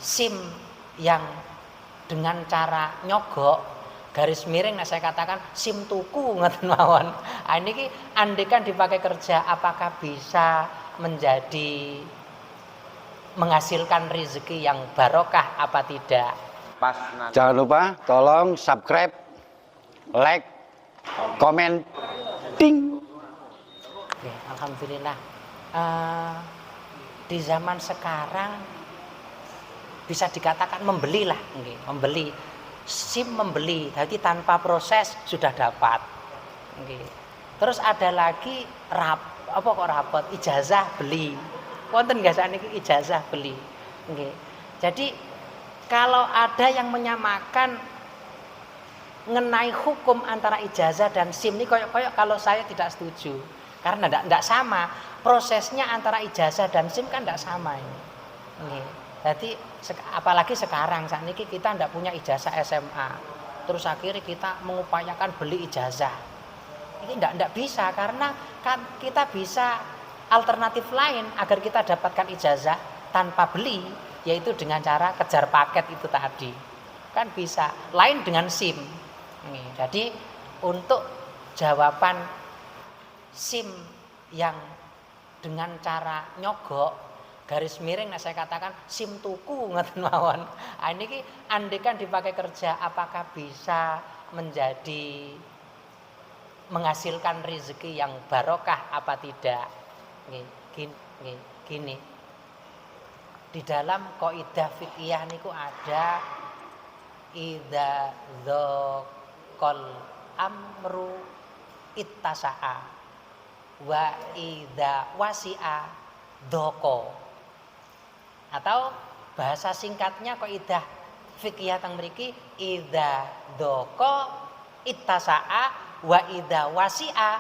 SIM yang dengan cara nyogok garis miring, nah saya katakan SIM tuku ngoten mawon. Ah niki andekan dipakai kerja apakah bisa menjadi menghasilkan rezeki yang barokah apa tidak? Jangan lupa tolong subscribe, like, komen, ting. Oke, alhamdulillah. Di zaman sekarang bisa dikatakan membeli lah, membeli SIM, membeli, jadi tanpa proses sudah dapat. Terus ada lagi rapot ijazah beli. Wonten nggih sakniki ijazah beli. Jadi kalau ada yang menyamakan mengenai hukum antara ijazah dan SIM ini koyok-koyok kalau saya tidak setuju. Karena tidak sama prosesnya antara ijazah dan SIM kan tidak sama ini. Jadi apalagi sekarang saat ini kita tidak punya ijazah SMA, terus akhirnya kita mengupayakan beli ijazah. Ini tidak bisa karena kan kita bisa alternatif lain agar kita dapatkan ijazah tanpa beli, yaitu dengan cara kejar paket itu tadi. Kan bisa. Lain dengan SIM. Jadi untuk jawaban SIM yang dengan cara nyogok garis miring, nah saya katakan SIM tuku ngoten mawon. Ah niki andekan dipakai kerja apakah bisa menjadi menghasilkan rezeki yang barokah apa tidak? Gini. Di dalam kaidah fikih niku ada idza dzaqal amru ittasa'a wa idza wasi'a dzaqo. Atau bahasa singkatnya kaidah fikih teng mriki idza dzaqa ittasa'a wa idza wasi'a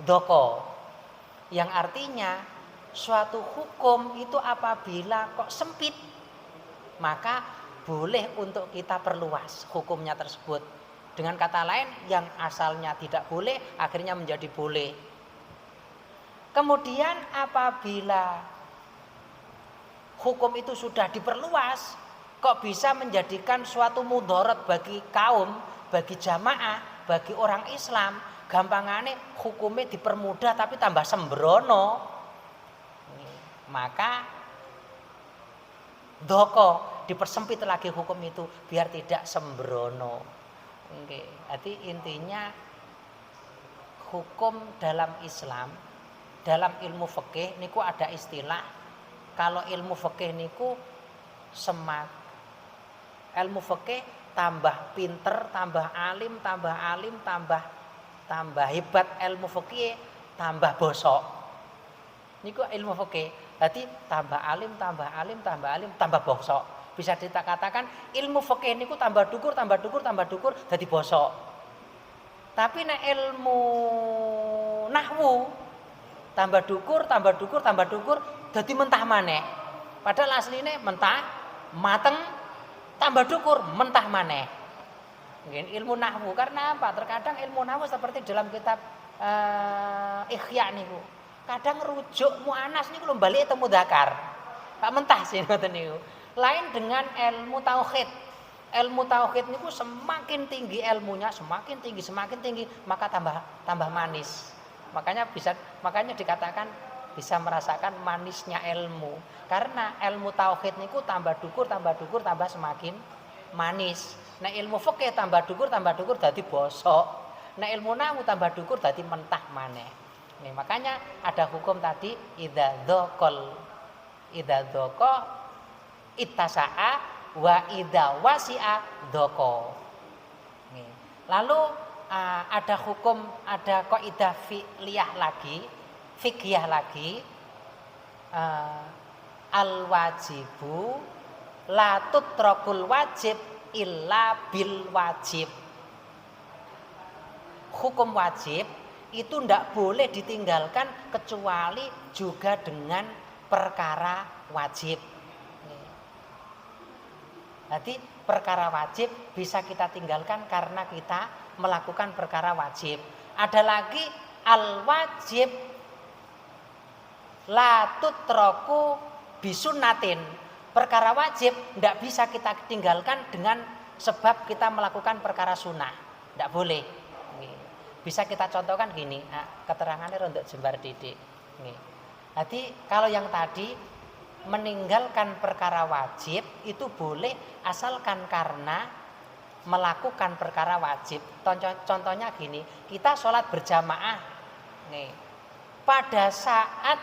dzaqo. Yang artinya suatu hukum itu apabila kok sempit maka boleh untuk kita perluas hukumnya tersebut. Dengan kata lain yang asalnya tidak boleh akhirnya menjadi boleh. Kemudian apabila hukum itu sudah diperluas kok bisa menjadikan suatu mudarat bagi kaum, bagi jamaah, bagi orang Islam, gampangane hukumnya dipermudah tapi tambah sembrono, maka doko dipersempit lagi hukum itu biar tidak sembrono. Jadi intinya hukum dalam Islam, dalam ilmu fikih niku ada istilah, kalau ilmu fikih niku ilmu fikih tambah pinter, tambah alim, tambah hebat ilmu fikih, tambah bosok. Niku ilmu fikih. Jadi tambah alim, tambah bosok. Bisa dikatakan ilmu fikih niku tambah dukur, jadi bosok. Tapi nek ilmu nahwu tambah dukur, jadi mentah maneh. Padahal asline mentah, mateng, tambah dukur, mentah maneh. Ilmu nahwu karena apa? Terkadang ilmu nahwu seperti dalam kitab Ikhya niku. Kadang rujuk muannas niku lho balik temu mudzakkar. Pak mentah sih ngoten niku. Lain dengan ilmu tauhid. Ilmu tauhid niku semakin tinggi ilmunya, semakin tinggi, maka tambah manis. Makanya dikatakan bisa merasakan manisnya ilmu. Karena ilmu tauhid niku tambah dukur, tambah semakin manis. Nah ilmu fikih tambah dukur dadi bosok. Nah ilmu nahwu tambah dukur dadi mentah maneh. Nih makanya ada hukum tadi idza dzaqa ittasa'a wa idza wasi'a dzaqo. Nih. Lalu ada hukum, ada kaidah fikih lagi al wajibu la tutrakul wajib illa bil wajib. Hukum wajib itu tidak boleh ditinggalkan kecuali juga dengan perkara wajib. Jadi perkara wajib bisa kita tinggalkan karena kita melakukan perkara wajib. Ada lagi al wajib la tutraku bisunnatin. perkara wajib tidak bisa kita tinggalkan dengan sebab kita melakukan perkara sunnah, tidak boleh. Bisa kita contohkan gini, keterangannya untuk jembar didik. Jadi kalau yang tadi meninggalkan perkara wajib itu boleh asalkan karena melakukan perkara wajib. Contohnya gini, kita sholat berjamaah nih, pada saat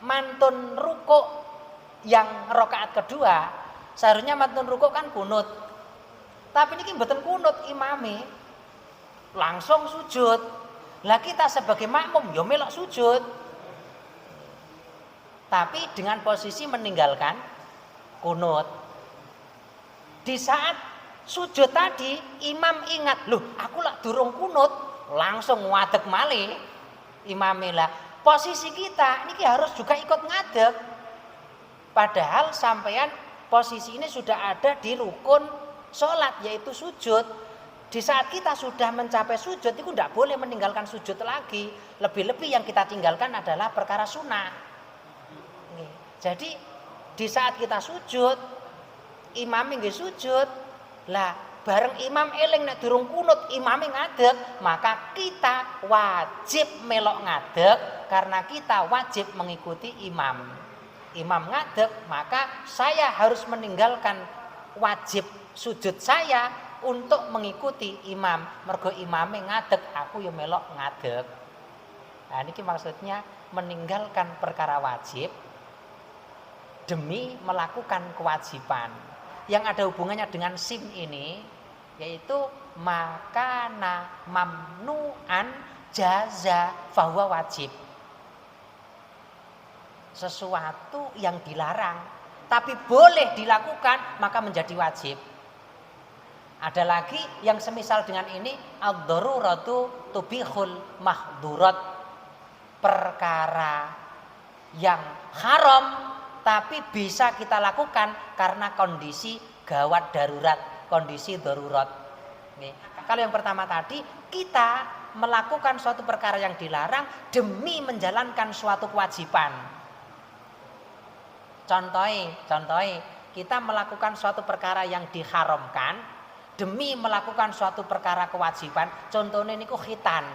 mantun rukuk yang rakaat kedua seharusnya mantun rukuk kan kunut, tapi ini mboten kunut, imame langsung sujud. Lah kita sebagai makmum ya melok sujud, tapi dengan posisi meninggalkan kunut. Di saat sujud tadi imam ingat, loh aku lak durung kunut, langsung ngadeg malih imame. Lah posisi kita ini harus juga ikut ngadeg, padahal sampean posisi ini sudah ada di rukun sholat yaitu sujud. Di saat kita sudah mencapai sujud itu tidak boleh meninggalkan sujud lagi, lebih-lebih yang kita tinggalkan adalah perkara sunnah. Jadi di saat kita sujud, imam nggih sujud, lah bareng imam eling nek durung kunut, imam ngadeg, maka kita wajib melok ngadeg karena kita wajib mengikuti imam. Imam ngadeg, maka saya harus meninggalkan wajib sujud saya untuk mengikuti imam. Mergo imame ngadeg, aku yo melok ngadeg. Nah ini maksudnya meninggalkan perkara wajib demi melakukan kewajiban. Yang ada hubungannya dengan sim ini yaitu makana mamnu'an jaza fahuwa wajib. Sesuatu yang dilarang tapi boleh dilakukan maka menjadi wajib. Ada lagi yang semisal dengan ini, ad-daruratu tubihul mahdurat, perkara yang haram tapi bisa kita lakukan karena kondisi gawat darurat, kondisi darurat. Kalau yang pertama tadi kita melakukan suatu perkara yang dilarang demi menjalankan suatu kewajiban. Contohnya kita melakukan suatu perkara yang diharamkan demi melakukan suatu perkara kewajiban. Contohnya niku khitan.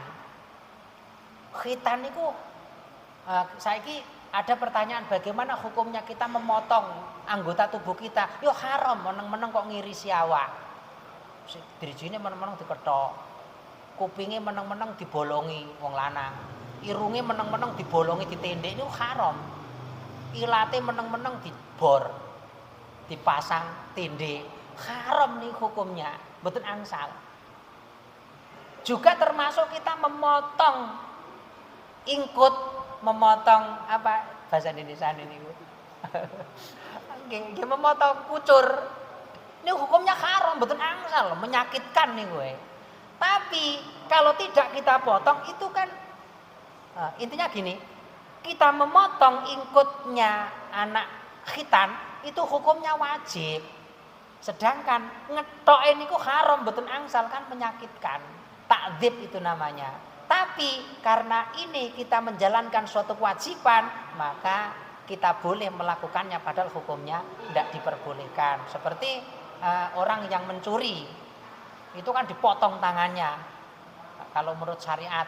Khitan niku saiki ada pertanyaan bagaimana hukumnya kita memotong anggota tubuh kita. Yo haram, meneng-meneng kok ngirisi awak. Drijine meneng-meneng dikethok. Kupinge meneng-meneng dibolongi wong lanang. Irunge meneng-meneng dibolongi ditendek niku haram. Ilate meneng-meneng dibor. Dipasang tende. Haram nih hukumnya, mboten angsal. Juga termasuk kita memotong ingkut, memotong apa bahasa Indonesia ini Bu? Nggih, memotong kucur. Ini hukumnya haram, mboten angsal, menyakitkan nih gue. Tapi kalau tidak kita potong itu kan intinya gini, kita memotong ingkutnya anak khitan itu hukumnya wajib. Sedangkan ngetok ini kok haram, betul angsal kan menyakitkan, takdzib itu namanya. Tapi karena ini kita menjalankan suatu kewajiban, maka kita boleh melakukannya padahal hukumnya tidak diperbolehkan. Seperti orang yang mencuri, itu kan dipotong tangannya. Kalau menurut syariat,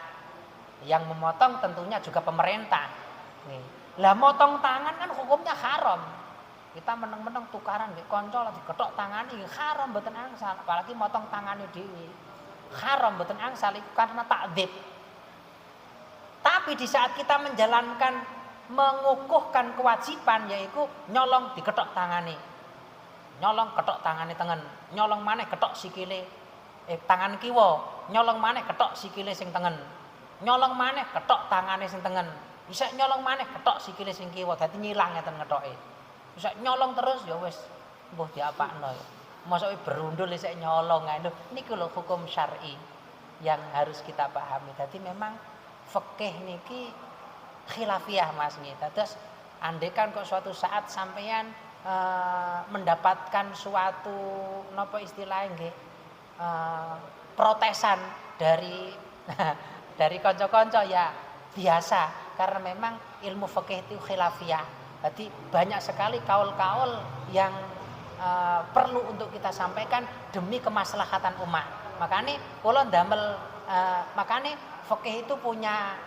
yang memotong tentunya juga pemerintah. Lah motong tangan kan hukumnya haram. Kita meneng-meneng tukaran nggih kanca lagi kethok tangane haram mboten angsal, apalagi motong tangane dhewe. Haram mboten angsal iku karena takdzib. Tapi di saat kita menjalankan mengukuhkan kewajiban yaitu nyolong dikethok tangane. Nyolong kethok tangane tengen, nyolong maneh kethok sikile tangan kiwa, nyolong maneh kethok sikile sing tengen. Nyolong maneh kethok tangane sing tengen. Bisa nyolong maneh kethok sikile sing kiwa, dadi nyilang ngeten kethoke. Bisa nyolong terus ya wis mbuh diapakno. Mosok berundul isih nyolong ae. Niku lho hukum syar'i yang harus kita pahami. Dadi memang fikih niki khilafiyah Mas nggih. Terus andekan kok suatu saat sampeyan mendapatkan suatu napa istilahnya nggih protesan dari dari kanca-kanca ya biasa karena memang ilmu fikih itu khilafiyah. Jadi banyak sekali kaul-kaul yang perlu untuk kita sampaikan demi kemaslahatan umat. Makanya kula ndamel makanya fikih itu punya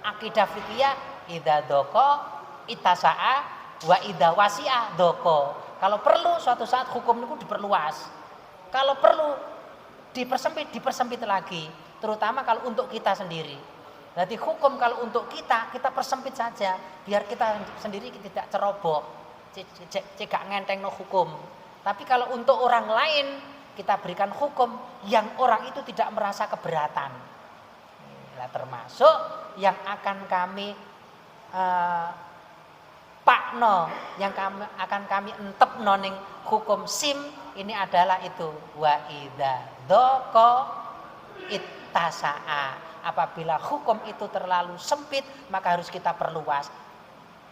akidah fikih idza doko itasa'a wa idza wasi'a doko. Kalau perlu suatu saat hukum itu diperluas. Kalau perlu dipersempit lagi, terutama kalau untuk kita sendiri. Jadi hukum kalau untuk kita persempit saja, biar kita sendiri tidak ceroboh, cegak ngentengno hukum. Tapi kalau untuk orang lain, kita berikan hukum yang orang itu tidak merasa keberatan. Nah, termasuk yang akan kami pakno, yang akan kami entepno ning hukum SIM ini adalah itu wa idza doko ittasa'a. Apabila hukum itu terlalu sempit, maka harus kita perluas.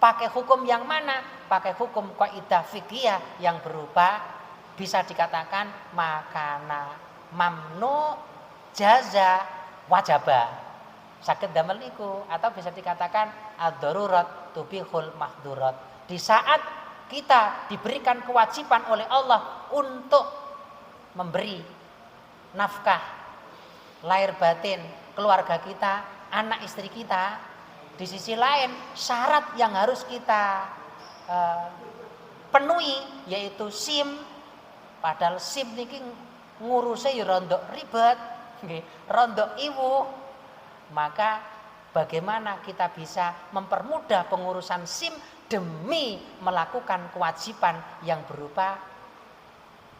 Pakai hukum yang mana? Pakai hukum kaidah fikih yang berupa bisa dikatakan makana mamnu jaza wajaba. Saged damel niku atau bisa dikatakan ad-darurat tubihul mahdurat. Di saat kita diberikan kewajiban oleh Allah untuk memberi nafkah lahir batin keluarga kita, anak istri kita, di sisi lain syarat yang harus kita penuhi yaitu SIM. Padahal SIM niki ngurusnya ya rondok ribet, rondok iwu. Maka bagaimana kita bisa mempermudah pengurusan SIM demi melakukan kewajiban yang berupa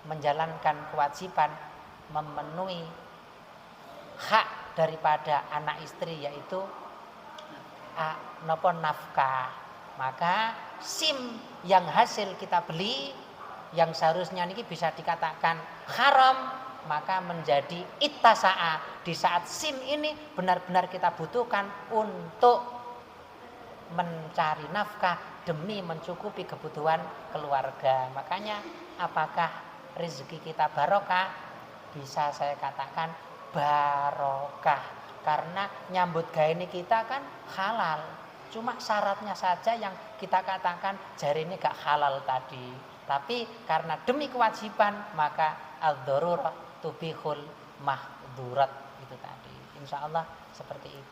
menjalankan kewajiban memenuhi hak daripada anak istri yaitu nafkah. Maka SIM yang hasil kita beli yang seharusnya ini bisa dikatakan haram, maka menjadi ittasa'a. Di saat SIM ini benar-benar kita butuhkan untuk mencari nafkah demi mencukupi kebutuhan keluarga. Makanya apakah rezeki kita barokah? Bisa saya katakan barokah, karena nyambut gawe ini kita kan halal. Cuma syaratnya saja yang kita katakan jari ini gak halal tadi. Tapi karena demi kewajiban maka ad-darurah tubihul mahdurat itu tadi. Insya Allah seperti itu.